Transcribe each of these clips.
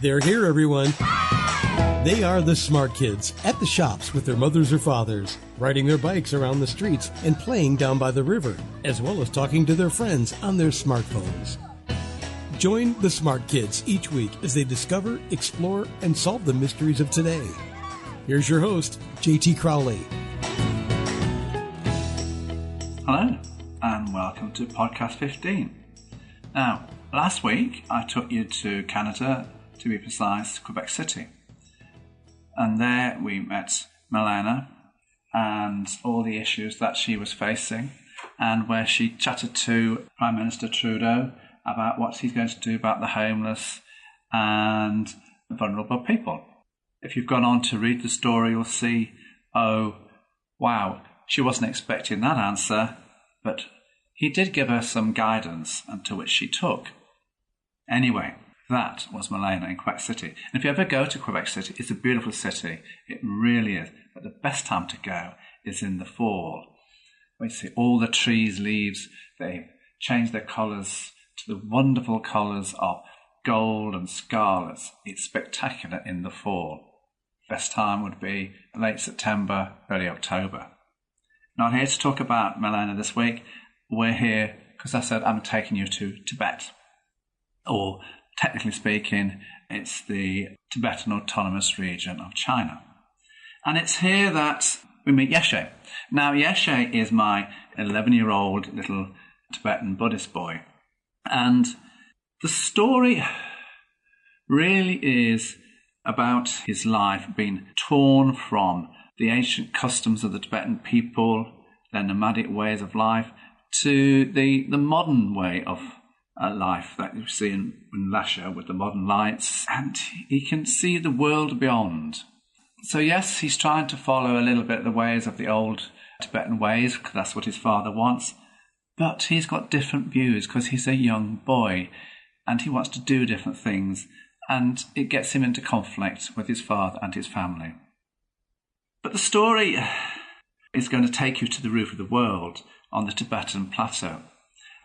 They're here, everyone. They are the smart kids at the shops with their mothers or fathers, riding their bikes around the streets and playing down by the river, as well as talking to their friends on their smartphones. Join the smart kids each week as they discover, explore, and solve the mysteries of today. Here's your host, J.T. Crowley. Hello, and welcome to Podcast 15. Now, last week I took you to Canada, to be precise, Quebec City. And there we met Milena and all the issues that she was facing, and where she chatted to Prime Minister Trudeau about what he's going to do about the homeless and vulnerable people. If you've gone on to read the story, you'll see, oh, wow, she wasn't expecting that answer, but he did give her some guidance, and to which she took. Anyway, that was Milena in Quebec City. And if you ever go to Quebec City, it's a beautiful city. It really is. But the best time to go is in the fall. We see all the trees' leaves, they change their colours to the wonderful colours of gold and scarlet. It's spectacular in the fall. Best time would be late September, early October. Not here to talk about Milena this week. We're here because I said I'm taking you to Tibet, or technically speaking, it's the Tibetan Autonomous Region of China. And it's here that we meet Yeshe. Now, Yeshe is my 11-year-old little Tibetan Buddhist boy. And the story really is about his life being torn from the ancient customs of the Tibetan people, their nomadic ways of life, to the modern way of life that you see in Lhasa with the modern lights, and he can see the world beyond. So yes, he's trying to follow a little bit the ways of the old Tibetan ways, because that's what his father wants, but he's got different views because he's a young boy and he wants to do different things, and it gets him into conflict with his father and his family. But the story is going to take you to the roof of the world on the Tibetan plateau.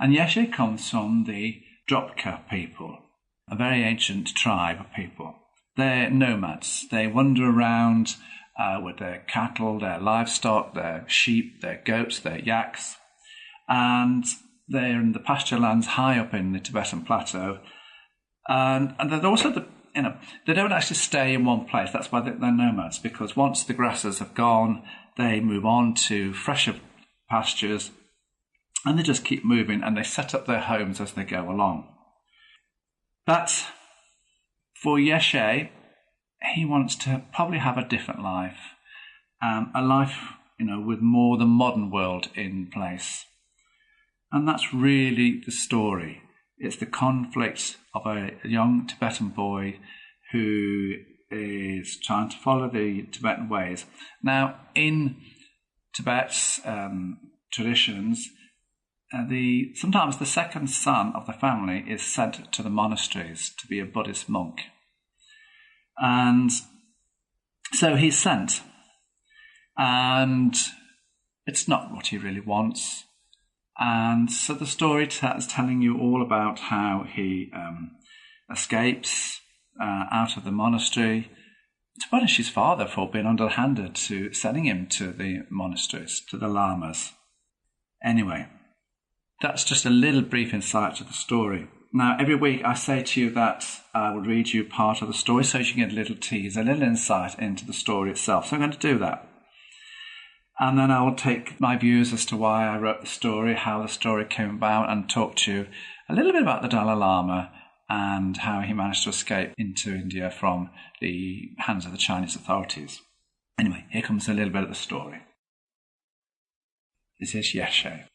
And Yeshe comes from the Dropka people, a very ancient tribe of people. They're nomads. They wander around with their cattle, their livestock, their sheep, their goats, their yaks. And they're in the pasture lands high up in the Tibetan plateau. And they're also, they don't actually stay in one place. That's why they're nomads, because once the grasses have gone, they move on to fresher pastures, and they just keep moving, and they set up their homes as they go along. But for Yeshe, he wants to probably have a different life, a life, with more the modern world in place. And that's really the story. It's the conflict of a young Tibetan boy who is trying to follow the Tibetan ways. Now, in Tibet's traditions, sometimes the second son of the family is sent to the monasteries to be a Buddhist monk. And so he's sent. And it's not what he really wants. And so the story is telling you all about how he escapes out of the monastery to punish his father for being underhanded to sending him to the monasteries, to the lamas. Anyway, that's just a little brief insight to the story. Now, every week I say to you that I will read you part of the story so you can get a little tease, a little insight into the story itself. So I'm going to do that. And then I will take my views as to why I wrote the story, how the story came about, and talk to you a little bit about the Dalai Lama and how he managed to escape into India from the hands of the Chinese authorities. Anyway, here comes a little bit of the story. This is Yeshe.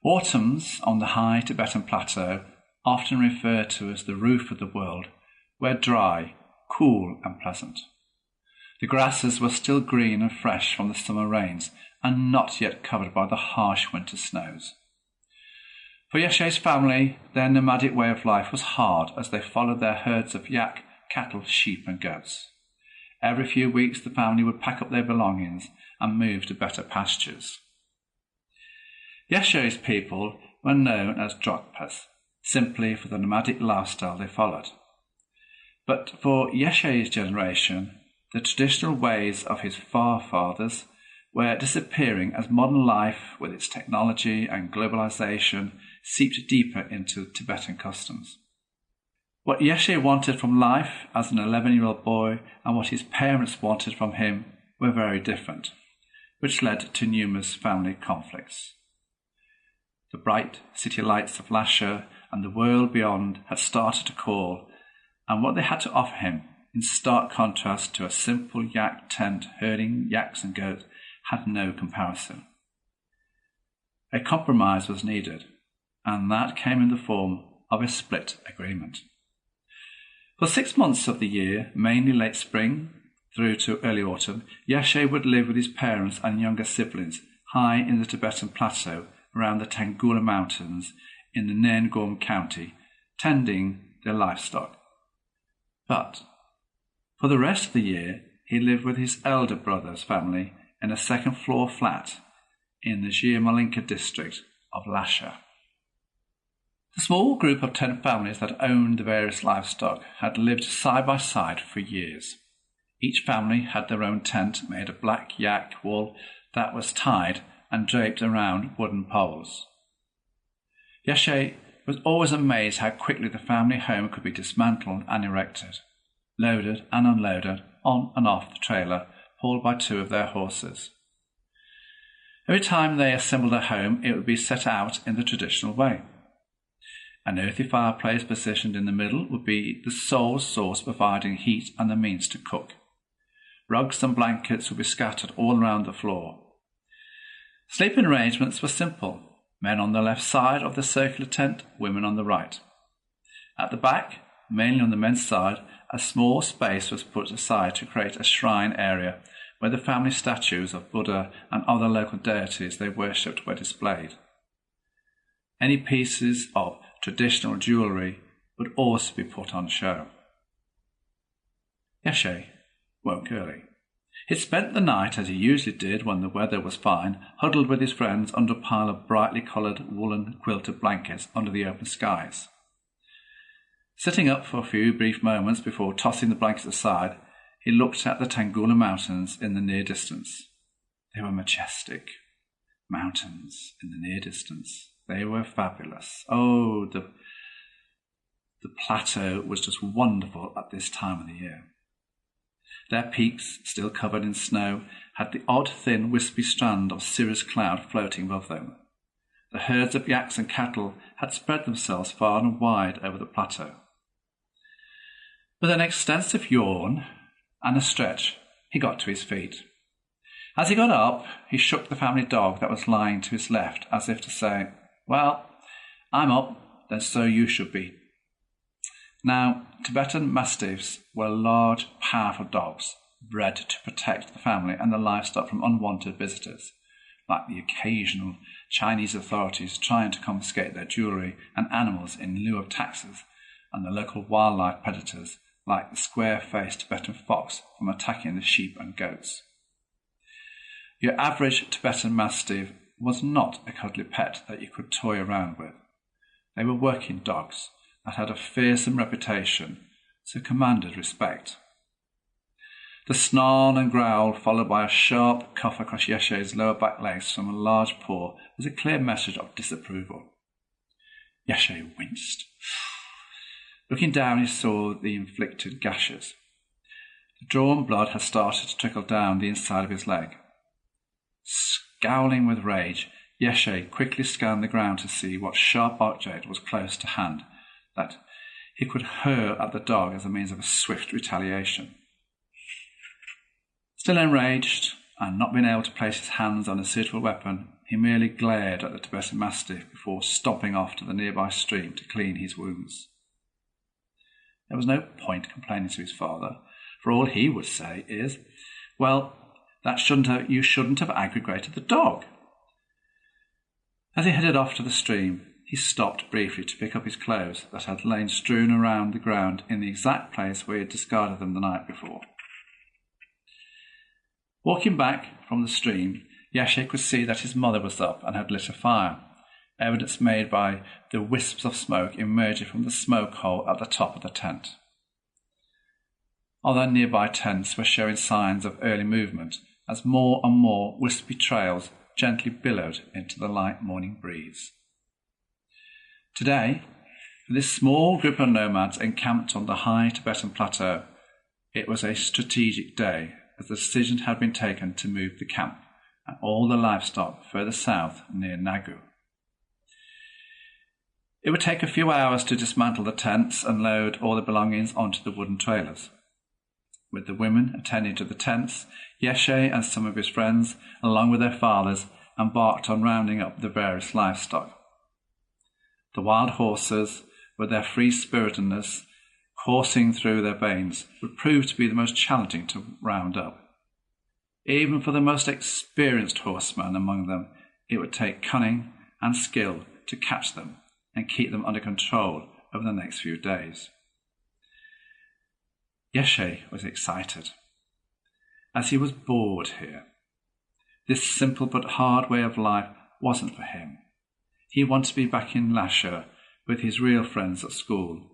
Autumns on the high Tibetan plateau, often referred to as the roof of the world, were dry, cool and pleasant. The grasses were still green and fresh from the summer rains and not yet covered by the harsh winter snows. For Yeshe's family, their nomadic way of life was hard as they followed their herds of yak, cattle, sheep and goats. Every few weeks the family would pack up their belongings and move to better pastures. Yeshe's people were known as Drokpas, simply for the nomadic lifestyle they followed. But for Yeshe's generation, the traditional ways of his forefathers were disappearing as modern life, with its technology and globalization, seeped deeper into Tibetan customs. What Yeshe wanted from life as an 11-year-old boy and what his parents wanted from him were very different, which led to numerous family conflicts. The bright city lights of Lhasa and the world beyond had started to call, and what they had to offer him, in stark contrast to a simple yak tent herding yaks and goats, had no comparison. A compromise was needed, and that came in the form of a split agreement. For 6 months of the year, mainly late spring through to early autumn, Yeshe would live with his parents and younger siblings high in the Tibetan plateau around the Tangula Mountains in the Naingorm County, tending their livestock. But for the rest of the year, he lived with his elder brother's family in a second-floor flat in the Himalayas district of Lhasa. The small group of 10 families that owned the various livestock had lived side by side for years. Each family had their own tent made of black yak wool that was tied and draped around wooden poles. Yeshe was always amazed how quickly the family home could be dismantled and erected, loaded and unloaded on and off the trailer pulled by 2 of their horses. Every time they assembled a home, it would be set out in the traditional way. An earthy fireplace positioned in the middle would be the sole source providing heat and the means to cook. Rugs and blankets would be scattered all around the floor. Sleeping arrangements were simple. Men on the left side of the circular tent, women on the right. At the back, mainly on the men's side, a small space was put aside to create a shrine area where the family statues of Buddha and other local deities they worshipped were displayed. Any pieces of traditional jewellery would also be put on show. Yeshe woke early. He spent the night, as he usually did when the weather was fine, huddled with his friends under a pile of brightly coloured woolen quilted blankets under the open skies. Sitting up for a few brief moments before tossing the blankets aside, he looked at the Tangula Mountains in the near distance. They were majestic mountains in the near distance. They were fabulous. Oh, the plateau was just wonderful at this time of the year. Their peaks, still covered in snow, had the odd, thin, wispy strand of cirrus cloud floating above them. The herds of yaks and cattle had spread themselves far and wide over the plateau. With an extensive yawn and a stretch, he got to his feet. As he got up, he shook the family dog that was lying to his left, as if to say, "Well, I'm up, then so you should be." Now, Tibetan mastiffs were large, powerful dogs, bred to protect the family and the livestock from unwanted visitors, like the occasional Chinese authorities trying to confiscate their jewellery and animals in lieu of taxes, and the local wildlife predators, like the square-faced Tibetan fox, from attacking the sheep and goats. Your average Tibetan mastiff was not a cuddly pet that you could toy around with. They were working dogs that had a fearsome reputation, so commanded respect. The snarl and growl, followed by a sharp cuff across Yeshe's lower back legs from a large paw, was a clear message of disapproval. Yeshe winced. Looking down, he saw the inflicted gashes. The drawn blood had started to trickle down the inside of his leg. Scowling with rage, Yeshe quickly scanned the ground to see what sharp object was close to hand, that he could hurl at the dog as a means of a swift retaliation. Still enraged, and not being able to place his hands on a suitable weapon, he merely glared at the Tibetan mastiff before stomping off to the nearby stream to clean his wounds. There was no point complaining to his father, for all he would say is, "Well, you shouldn't have aggravated the dog." As he headed off to the stream, he stopped briefly to pick up his clothes that had lain strewn around the ground in the exact place where he had discarded them the night before. Walking back from the stream, Yeshe could see that his mother was up and had lit a fire, evidence made by the wisps of smoke emerging from the smoke hole at the top of the tent. although nearby tents were showing signs of early movement as more and more wispy trails gently billowed into the light morning breeze. Today, for this small group of nomads encamped on the high Tibetan plateau, it was a strategic day as the decision had been taken to move the camp and all the livestock further south near Nagu. It would take a few hours to dismantle the tents and load all the belongings onto the wooden trailers. With the women attending to the tents, Yeshe and some of his friends, along with their fathers, embarked on rounding up the various livestock. The wild horses, with their free-spiritedness coursing through their veins, would prove to be the most challenging to round up. Even for the most experienced horseman among them, it would take cunning and skill to catch them and keep them under control over the next few days. Yeshe was excited, as he was bored here. This simple but hard way of life wasn't for him. He wanted to be back in Lhasa with his real friends at school,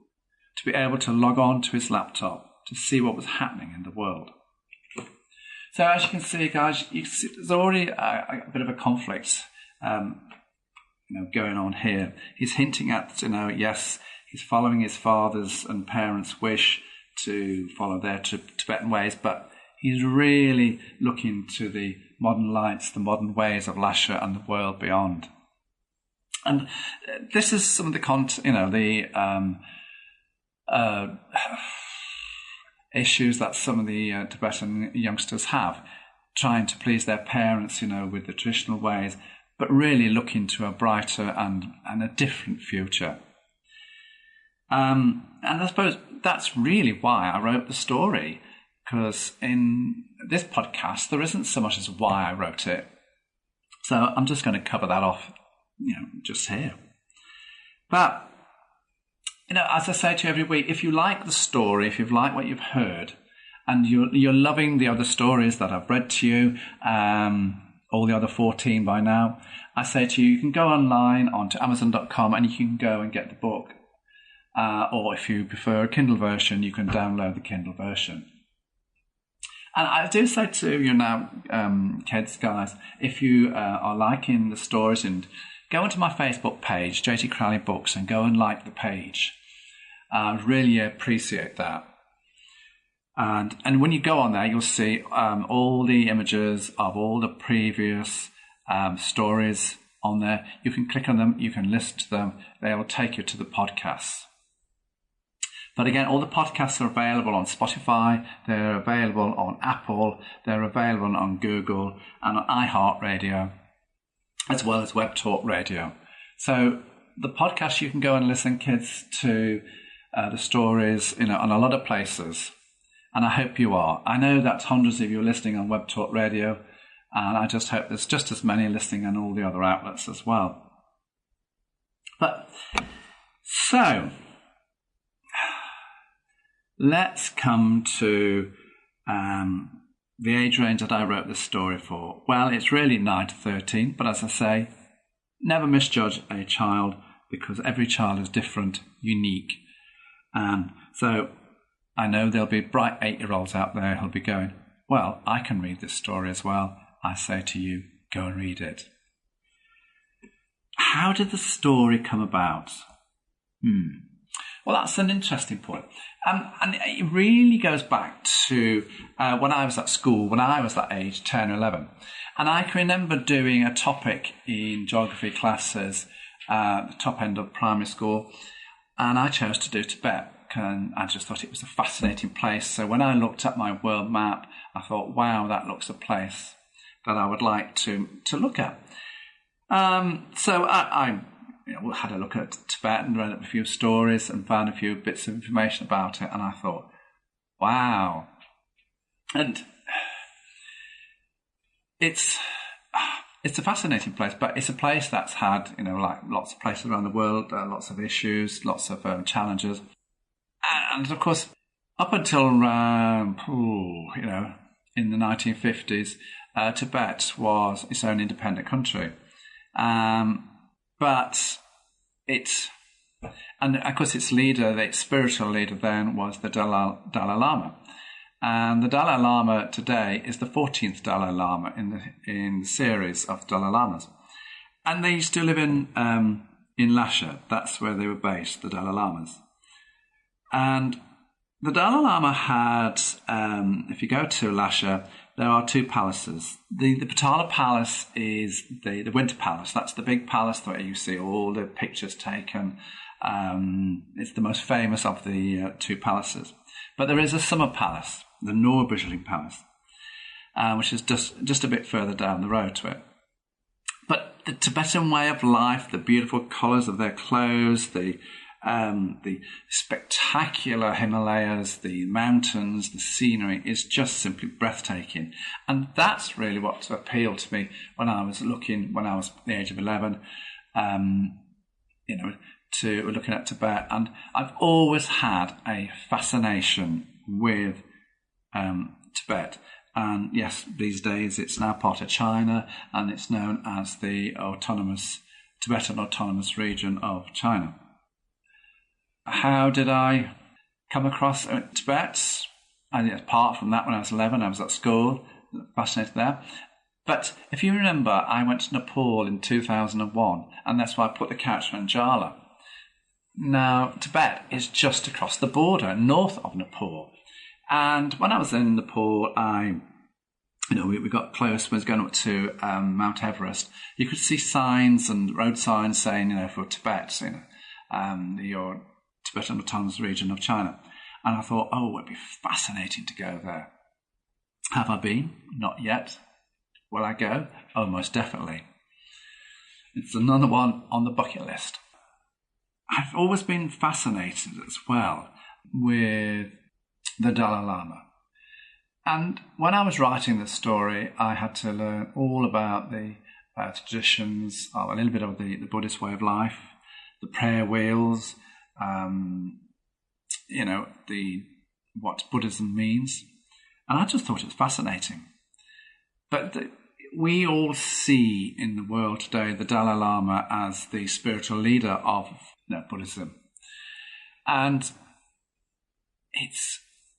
to be able to log on to his laptop to see what was happening in the world. So as you can see, guys, there's already a bit of a conflict going on here. He's hinting at, yes, he's following his father's and parents' wish to follow their Tibetan ways, but he's really looking to the modern lights, the modern ways of Lhasa and the world beyond. And this is some of the issues that some of the Tibetan youngsters have, trying to please their parents, with the traditional ways, but really looking to a brighter and a different future. And I suppose that's really why I wrote the story, because in this podcast, there isn't so much as why I wrote it. So I'm just going to cover that off, just here. But, as I say to you every week, if you like the story, if you've liked what you've heard, and you're loving the other stories that I've read to you, all the other 14 by now, I say to you, you can go online onto Amazon.com and you can go and get the book. Or if you prefer a Kindle version, you can download the Kindle version. And I do say to you now, kids, guys, if you are liking the stories, and go onto my Facebook page, JT Crowley Books, and go and like the page. I really appreciate that. And when you go on there, you'll see all the images of all the previous stories on there. You can click on them, you can listen to them. They will take you to the podcasts. But again, all the podcasts are available on Spotify, they're available on Apple, they're available on Google and on iHeartRadio, as well as Web Talk Radio. So the podcast, you can go and listen, kids, to the stories, on a lot of places. And I hope you are. I know that hundreds of you are listening on Web Talk Radio, and I just hope there's just as many listening on all the other outlets as well. But, so, let's come to the age range that I wrote this story for. Well, it's really 9 to 13, but as I say, never misjudge a child, because every child is different, unique. So I know there'll be bright 8-year-olds out there who'll be going, well, I can read this story as well. I say to you, go and read it. How did the story come about? Well, that's an interesting point. And it really goes back to when I was at school, when I was that age, 10 or 11. And I can remember doing a topic in geography classes at the top end of primary school, and I chose to do Tibet. And I just thought it was a fascinating place. So when I looked at my world map, I thought, wow, that looks a place that I would like to look at. So I had a look at Tibet and read a few stories and found a few bits of information about it. And I thought, wow. And it's a fascinating place, but it's a place that's had, like lots of places around the world, lots of issues, lots of challenges. And of course, up until around, in the 1950s, Tibet was its own independent country. But and of course its leader, its spiritual leader then, was the Dalai Lama. And the Dalai Lama today is the 14th Dalai Lama in the series of Dalai Lamas. And they used to live in Lhasa. That's where they were based, the Dalai Lamas. And the Dalai Lama had, if you go to Lhasa, there are two palaces. The Patala Palace is the Winter Palace. That's the big palace where you see all the pictures taken. It's the most famous of the two palaces. But there is a summer palace, the Norbujeling Palace, which is just a bit further down the road to it. But the Tibetan way of life, the beautiful colours of their clothes, the spectacular Himalayas, the mountains, the scenery is just simply breathtaking. And that's really what appealed to me when I was the age of 11, to looking at Tibet. And I've always had a fascination with Tibet. And yes, these days it's now part of China, and it's known as the Tibetan Autonomous Region of China. How did I come across Tibet? And apart from that, when I was 11, I was at school, fascinated there. But if you remember, I went to Nepal in 2001, and that's why I put the couch in Dharamshala. Now, Tibet is just across the border, north of Nepal. And when I was in Nepal, we got close when I was going up to Mount Everest. You could see signs and road signs saying, for Tibet, your Tibetan Autonomous Region of China. And I thought, it'd be fascinating to go there. Have I been? Not yet. Will I go? Oh, most definitely. It's another one on the bucket list. I've always been fascinated as well with the Dalai Lama. And when I was writing this story, I had to learn all about the traditions, a little bit of the Buddhist way of life, the prayer wheels, what Buddhism means. And I just thought it was fascinating. But we all see in the world today the Dalai Lama as the spiritual leader of Buddhism. And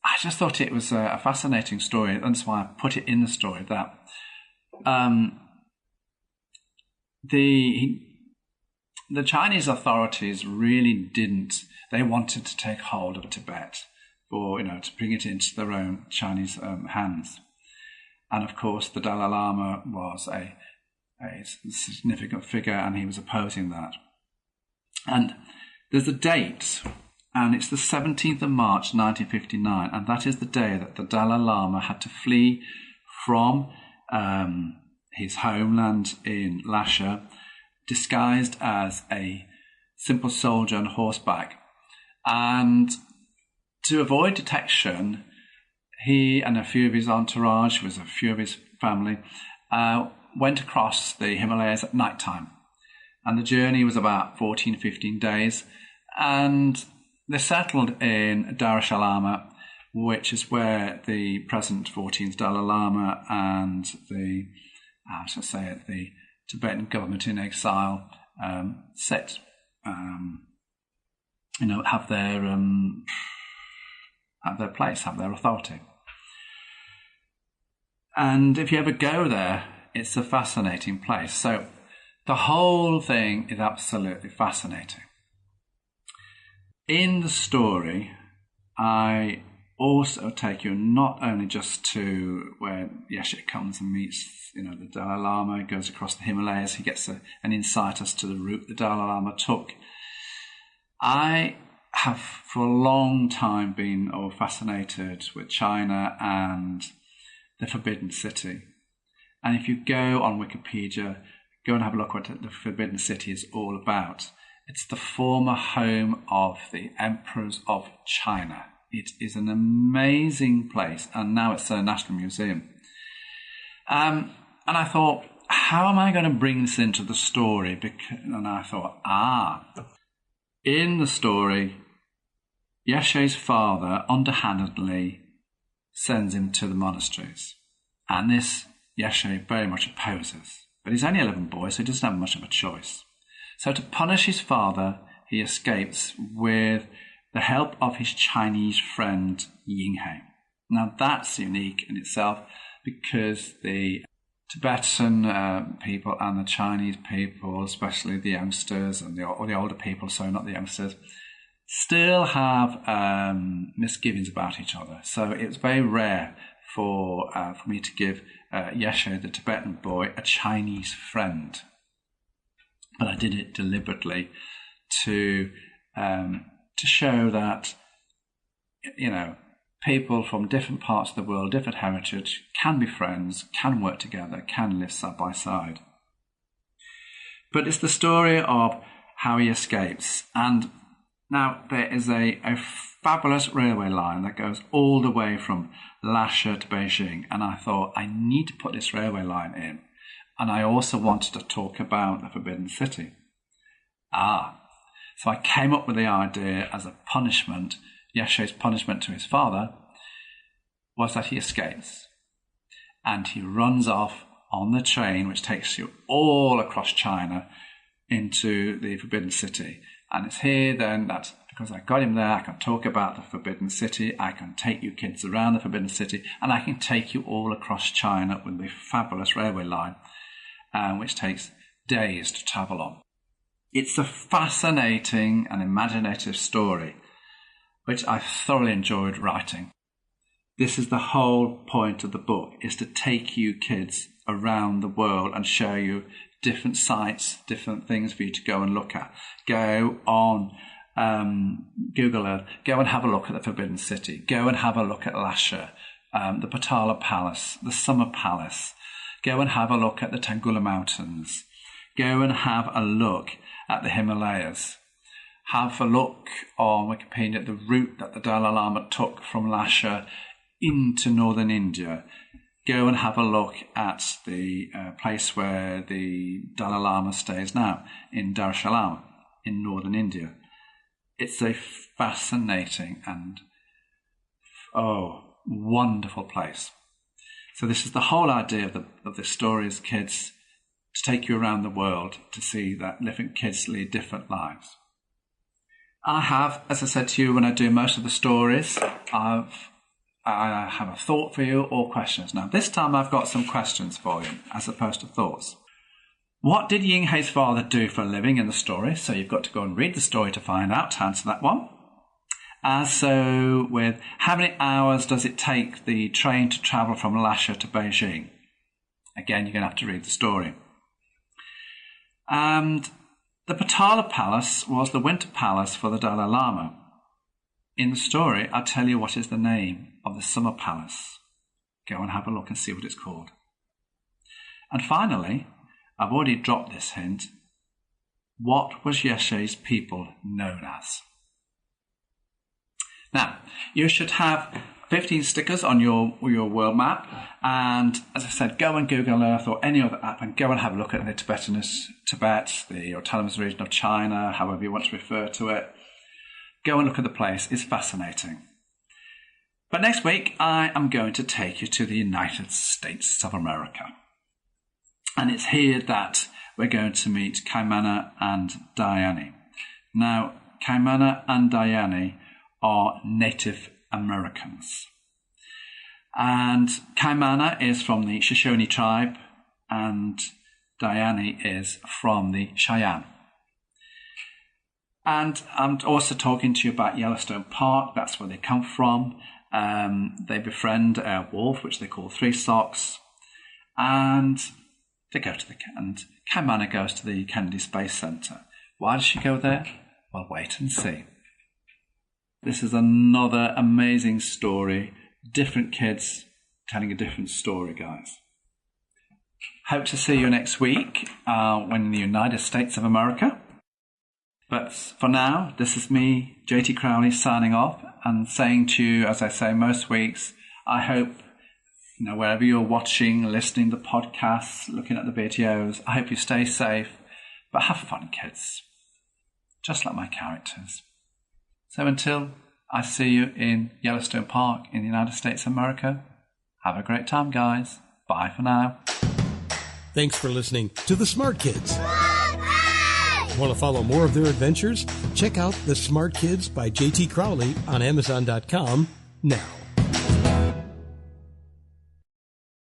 I just thought it was a fascinating story. And that's why I put it in the story that the Chinese authorities really they wanted to take hold of Tibet to bring it into their own Chinese hands. And of course, the Dalai Lama was a significant figure, and he was opposing that. And there's a date, and it's the 17th of March 1959, and that is the day that the Dalai Lama had to flee from his homeland in Lhasa, disguised as a simple soldier on horseback. And to avoid detection, he and a few of his entourage, a few of his family, went across the Himalayas at night time. And the journey was about 14, 15 days. And they settled in Dharamshala, which is where the present 14th Dalai Lama and the Tibetan government in exile sit, have their place, have their authority. And if you ever go there, it's a fascinating place. So the whole thing is absolutely fascinating. In the story, I also take you not only just to where Yeshe comes and meets, the Dalai Lama, goes across the Himalayas, he gets an insight as to the route the Dalai Lama took. I have for a long time been fascinated with China and the Forbidden City. And if you go on Wikipedia, go and have a look what the Forbidden City is all about. It's the former home of the emperors of China. It is an amazing place, and now it's a national museum. And I thought, how am I going to bring this into the story? And I thought, in the story, Yeshe's father underhandedly sends him to the monasteries. And this Yeshe very much opposes. But he's only 11 boy, so he doesn't have much of a choice. So to punish his father, he escapes with the help of his Chinese friend Yinghe. Now that's unique in itself because the Tibetan people and the Chinese people, especially the youngsters and the older people, so not the youngsters, still have misgivings about each other. So it's very rare for me to give Yeshe, the Tibetan boy, a Chinese friend. But I did it deliberately to show that, people from different parts of the world, different heritage, can be friends, can work together, can live side by side. But it's the story of how he escapes. And now there is a fabulous railway line that goes all the way from Lhasa to Beijing. And I thought, I need to put this railway line in. And I also wanted to talk about the Forbidden City. So I came up with the idea as a punishment. Yeshe's punishment to his father was that he escapes. And he runs off on the train, which takes you all across China into the Forbidden City. And it's here then that because I got him there, I can talk about the Forbidden City, I can take you kids around the Forbidden City, and I can take you all across China with the fabulous railway line, which takes days to travel on. It's a fascinating and imaginative story, which I thoroughly enjoyed writing. This is the whole point of the book, is to take you kids around the world and show you different sites, different things for you to go and look at. Go on Google Earth, go and have a look at the Forbidden City, go and have a look at Lhasa, the Potala Palace, the Summer Palace, go and have a look at the Tangula Mountains, go and have a look at the Himalayas, have a look on Wikipedia at the route that the Dalai Lama took from Lhasa into northern India. Go and have a look at the place where the Dalai Lama stays now, in Dharamshala, in northern India. It's a fascinating and, wonderful place. So this is the whole idea of the stories, kids, to take you around the world to see that different kids lead different lives. I have, as I said to you when I do most of the stories, I have a thought for you or questions. Now, this time I've got some questions for you as opposed to thoughts. What did Yinghe's father do for a living in the story? So you've got to go and read the story to find out, to answer that one. So with how many hours does it take the train to travel from Lhasa to Beijing? Again, you're going to have to read the story. And the Potala Palace was the winter palace for the Dalai Lama. In the story, I tell you what is the name of the summer palace. Go and have a look and see what it's called. And finally, I've already dropped this hint. What was Yeshe's people known as? Now, you should have 15 stickers on your world map. And as I said, go and Google Earth or any other app and go and have a look at the Tibet, the autonomous region of China, however you want to refer to it. Go and look at the place. It's fascinating. But next week, I am going to take you to the United States of America. And it's here that we're going to meet Kaimana and Dayani. Now, Kaimana and Dayani are Native Americans. And Kaimana is from the Shoshone tribe and Dayani is from the Cheyenne. And I'm also talking to you about Yellowstone Park. That's where they come from. They befriend a wolf, which they call Three Socks. And they go to and Kaimana goes to the Kennedy Space Center. Why does she go there? Well, wait and see. This is another amazing story. Different kids telling a different story, guys. Hope to see you next week when in the United States of America. But for now, this is me, JT Crowley, signing off and saying to you, as I say most weeks, I hope, wherever you're watching, listening to podcasts, looking at the videos, I hope you stay safe, but have fun, kids. Just like my characters. So until I see you in Yellowstone Park in the United States of America, have a great time, guys. Bye for now. Thanks for listening to The Smart Kids. Want to follow more of their adventures? Check out The Smart Kids by JT Crowley on Amazon.com now.